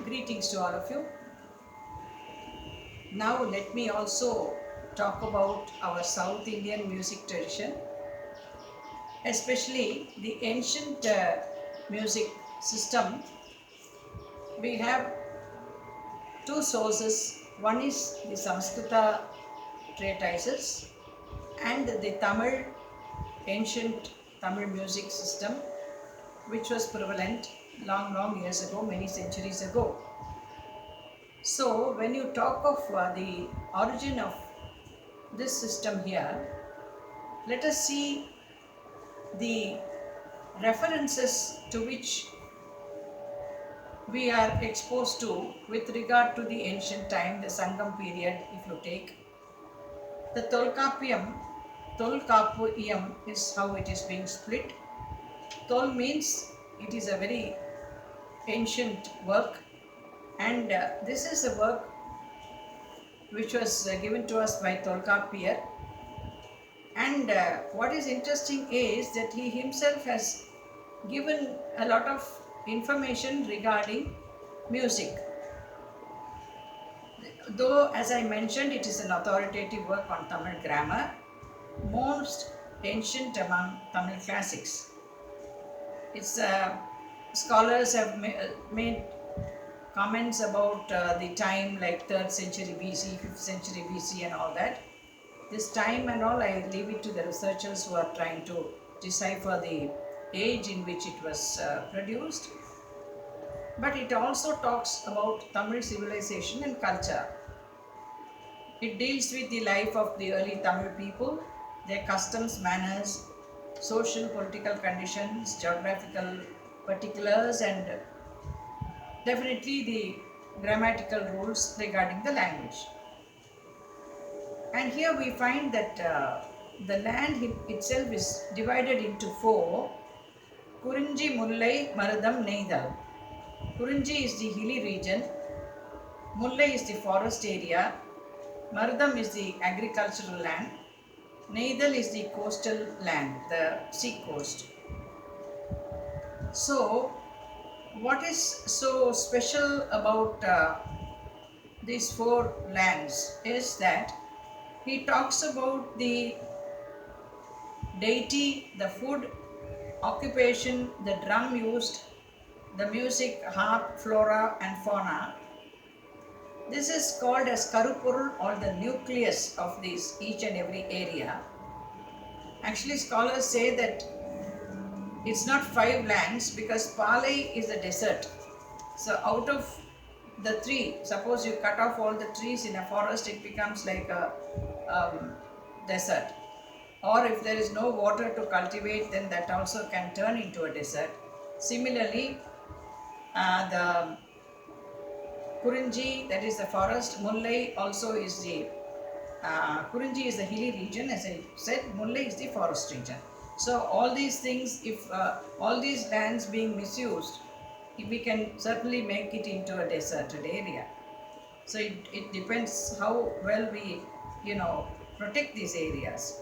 Greetings to all of you. Now let me also talk about our South Indian music tradition, especially the ancient music system. We have two sources. One is the Samskrita treatises and the Tamil ancient Tamil music system, which was prevalent long years ago, many centuries ago. So, when you talk of the origin of this system here, let us see the references to which we are exposed to with regard to the ancient time, the Sangam period. If you take the Tolkapuyam is how it is being split. Tol means it is a very ancient work, and this is a work which was given to us by Tolkappiyar. And what is interesting is that he himself has given a lot of information regarding music. Though, as I mentioned, it is an authoritative work on Tamil grammar, most ancient among Tamil classics. Its scholars have made comments about the time like 3rd century BC, 5th century BC and all that. This time and all, I leave it to the researchers who are trying to decipher the age in which it was produced. But it also talks about Tamil civilization and culture. It deals with the life of the early Tamil people, their customs, manners, social, political conditions, geographical particulars, and definitely the grammatical rules regarding the language. And here we find that the land itself is divided into 4. Kurinji, Mullai, Marudam, Neidal. Kurinji is the hilly region, Mullai is the forest area, Marudam is the agricultural land, Neidal is the coastal land, the sea coast. So, what is so special about these 4 lands is that he talks about the deity, the food, occupation, the drum used, the music, harp, flora and fauna. This is called as Karupurul, or the nucleus of this each and every area. Actually, scholars say that it's not 5 lands because Palai is a desert. So out of the 3, suppose you cut off all the trees in a forest, it becomes like a desert. Or if there is no water to cultivate, then that also can turn into a desert. Similarly, the Kurinji, that is the forest, Mullai also is the Kurinji is the hilly region, as I said, Mullai is the forest region. So all these things, if all these lands being misused, we can certainly make it into a deserted area. So it depends how well we, protect these areas.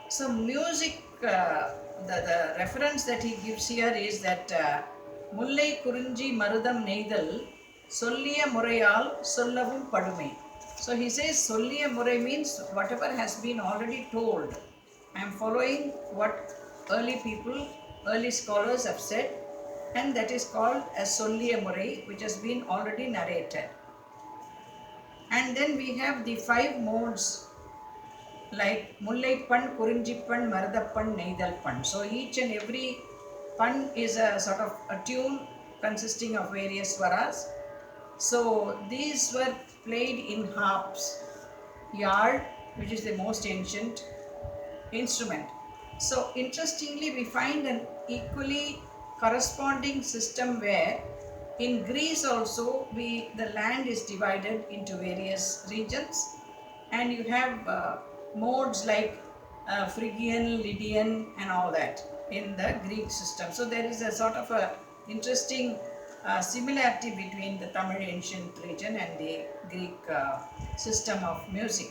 So music, the reference that he gives here is that Mullai, Kurinji, Marudam, Neidal, Solliya Murayal, Sollavum Padume. So he says Solliya Murai means whatever has been already told. I am following what early scholars have said, and that is called as Solliya Murai, which has been already narrated. And then we have the 5 modes like Mullai Pan, Kurinji Pan, Marudappan, Neidal Pan. So each and every Pan is a sort of a tune consisting of various swaras. So these were played in harps, yard, which is the most ancient instrument. So interestingly, we find an equally corresponding system where in Greece also the land is divided into various regions, and you have modes like Phrygian, Lydian and all that in the Greek system. So there is a sort of a interesting similarity between the Tamil ancient region and the Greek system of music.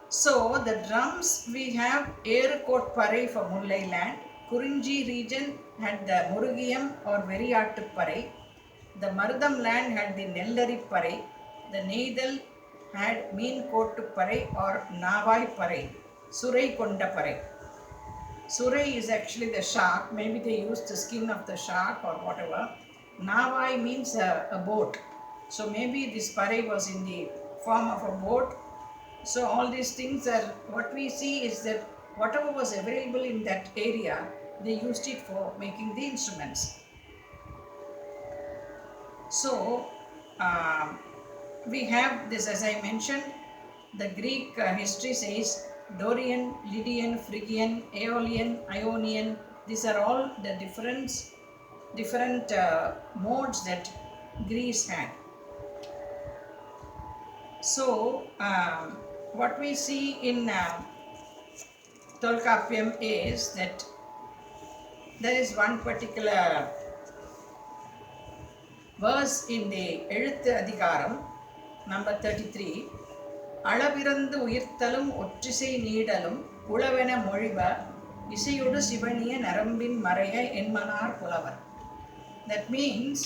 So the drums, we have Erukot Parai for Mullai land, Kurinji region had the Murugiyam or Veriyattuparai. The Marudam land had the Nellariparai. The Neidal had Meenkottuparai or Navai Parai, Surai Kondaparai. Surai is actually the shark. Maybe they used the skin of the shark or whatever. Navai means a boat. So maybe this parai was in the form of a boat. So all these things are, what we see is that whatever was available in that area, they used it for making the instruments. So we have this, as I mentioned, the Greek history says Dorian, Lydian, Phrygian, Aeolian, Ionian. These are all the different modes that Greece had. So what we see in Tolkappiyam is that there is one particular verse in the Eluthu Adhikaram, number 33. அளவிறந்து உயிர்த்தலும் ஒற்றிசை நீடலும் உளவென மொழிவ இசையொடு சிவனிய நரம்பின் மறைய என்மனார் புலவர். That means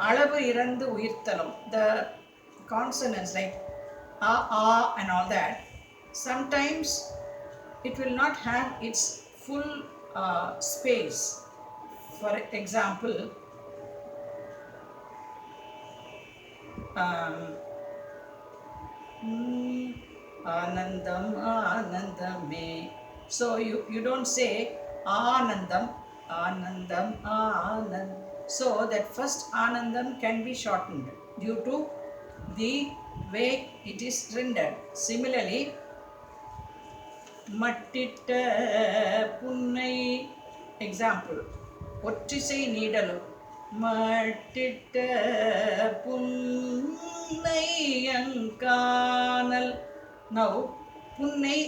அளவு இறந்து உயிர்த்தலும், the consonants like a and all that, sometimes it will not have its full space. For example, Anandam Anandame. So you don't say Anandam Anandam Anand. So that first Anandam can be shortened due to the way it is rendered. Similarly, Mattitta Punnai, example, Ottisai Needalu. Mattitta Punnai Ankanal. Now, Punnai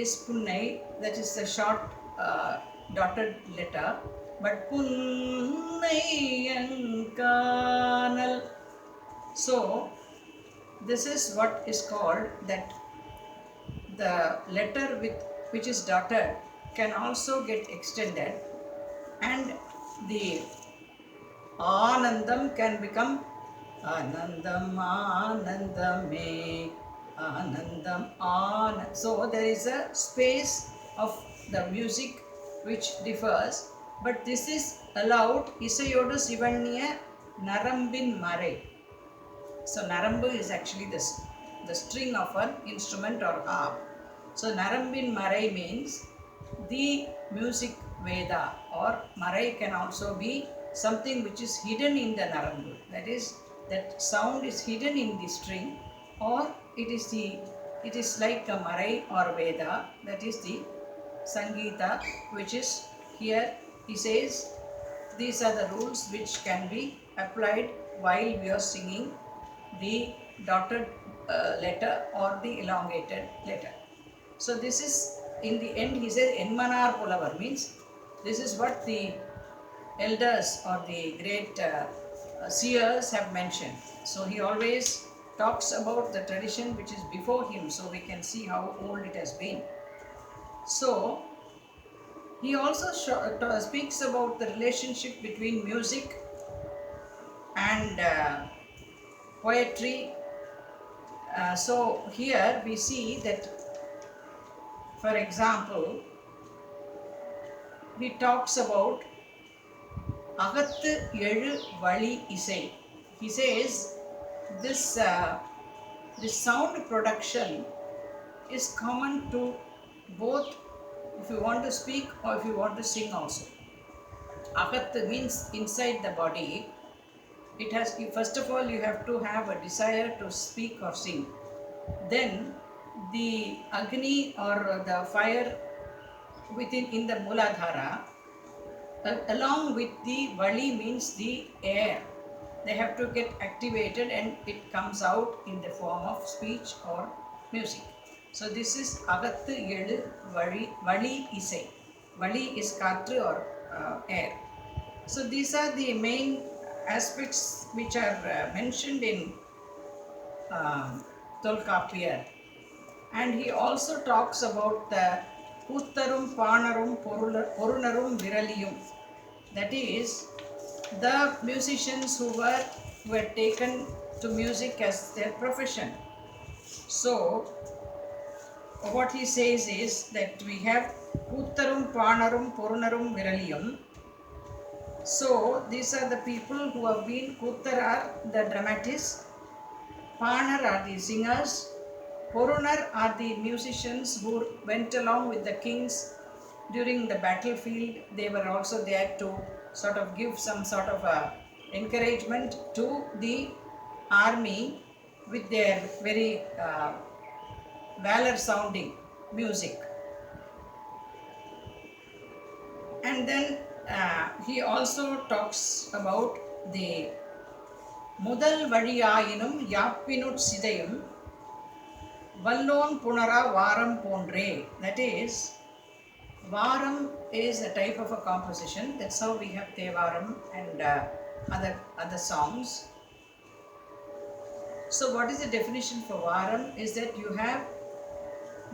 is Punnai, that is the short dotted letter, but Punnai Ankanal. So, this is what is called that the letter which is dotted can also get extended, and the Anandam can become Anandam Anandame Anandam Anand. So there is a space of the music which differs, but this is allowed. Isayodu Sivaniya Narambin Mare. So Narambu is actually the string of an instrument or harp. So Narambin Mare means the music Veda, or Mare can also be something which is hidden in the Narambu. That is, that sound is hidden in the string, or it is like a Mare or Veda, that is the Sangeeta, which is here. He says these are the rules which can be applied while we are singing the dotted letter or the elongated letter. So this is, in the end, he says Enmanar Pulavar, means this is what the elders or the great seers have mentioned. So he always talks about the tradition which is before him, so we can see how old it has been. So he also speaks about the relationship between music and poetry. So here we see that, for example, he talks about Agathu Elu Vali Isai. He says this sound production is common to both if you want to speak or if you want to sing also. Agathu means inside the body. It has, first of all, you have to have a desire to speak or sing. Then the Agni or the fire in the Mooladhara, along with the Vali means the air, they have to get activated and it comes out in the form of speech or music. So this is Agathu Elu Vali Isai. Vali is Katru or air. So these are the main aspects which are mentioned in Tolkappiyar. And he also talks about the Uttarum Panarum Porunarum Viraliyum. That is, the musicians who were taken to music as their profession. So what he says is that we have Uttarum Panarum Porunarum Viraliyum. So these are the people who have been, Kuttar are the dramatists, Panar are the singers, Porunar are the musicians who went along with the kings during the battlefield. They were also there to sort of give some sort of encouragement to the army with their very valor sounding music. And then he also talks about the Mudal Vadiyayinum Yapinut Sidayum Vallon Punara Varam Pondre. That is, Varam is a type of a composition. That's how we have Tevaram and other songs. So what is the definition for Varam is that you have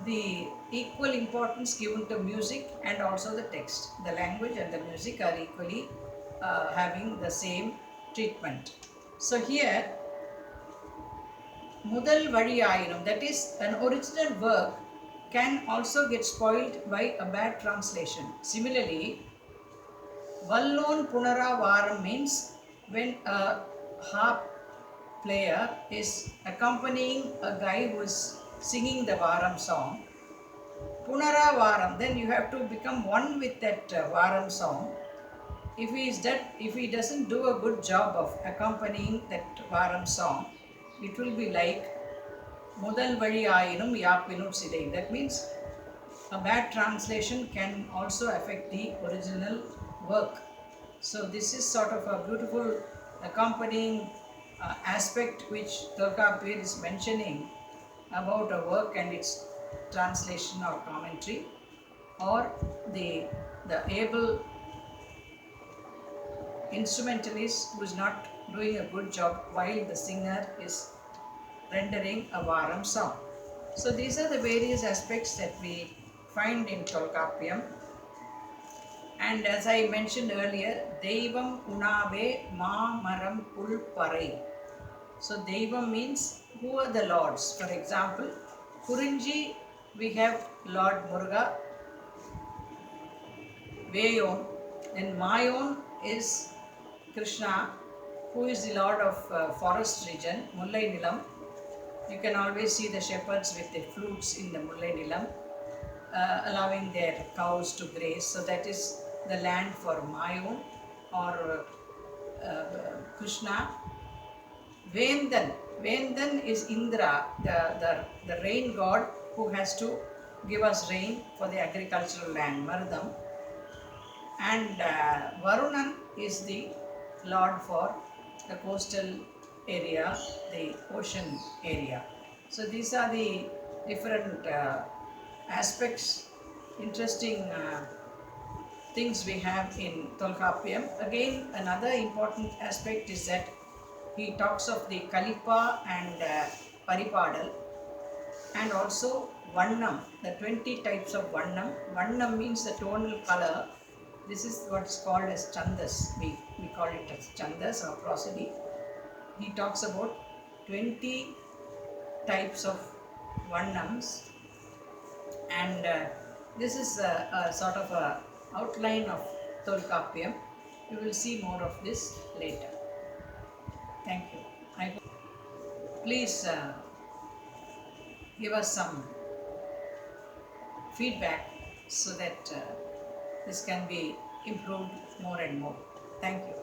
the equal importance given to music and also the text. The language and the music are equally having the same treatment. So here, Mudal Vadiyayinum, that is, an original work can also get spoiled by a bad translation. Similarly, Vallon Punara Varam means when a harp player is accompanying a guy who is singing the Varam song. Punara Varam, then you have to become one with that Varam song. If he doesn't do a good job of accompanying that Varam song, it will be like Mudal Vadiyayinum Yapinum Sidai. That means a bad translation can also affect the original work. So this is sort of a beautiful accompanying aspect which Tolkappiyar is mentioning about a work and its translation or commentary, or the able instrumentalist who is not doing a good job while the singer is rendering a Varam song. So these are the various aspects that we find in Tolkappiyam. And as I mentioned earlier, Deivam Unave Ma Maram Pulparai. So Deivam means who are the lords. For example, Kurinji, we have Lord Muruga, Veyon, then Mayon is Krishna, who is the lord of forest region, Mullai Nilam. You can always see the shepherds with the flutes in the Mullai Nilam, allowing their cows to graze. So that is the land for Mayon or Krishna. Vendan is Indra, the rain god who has to give us rain for the agricultural land, Marudam. And Varunan is the lord for the coastal area, the ocean area. So these are the different aspects, interesting things we have in Tolkappiyam. Again, another important aspect is that he talks of the Kalipa and Paripadal, and also Vannam, the 20 types of Vannam. Vannam means the tonal color. This is what is called as Chandas. We call it as Chandas or prosody. He talks about 20 types of Vannams, and this is a sort of a outline of Tolkappiyam. We will see more of this later. Thank you. Please give us some feedback so that this can be improved more and more. Thank you.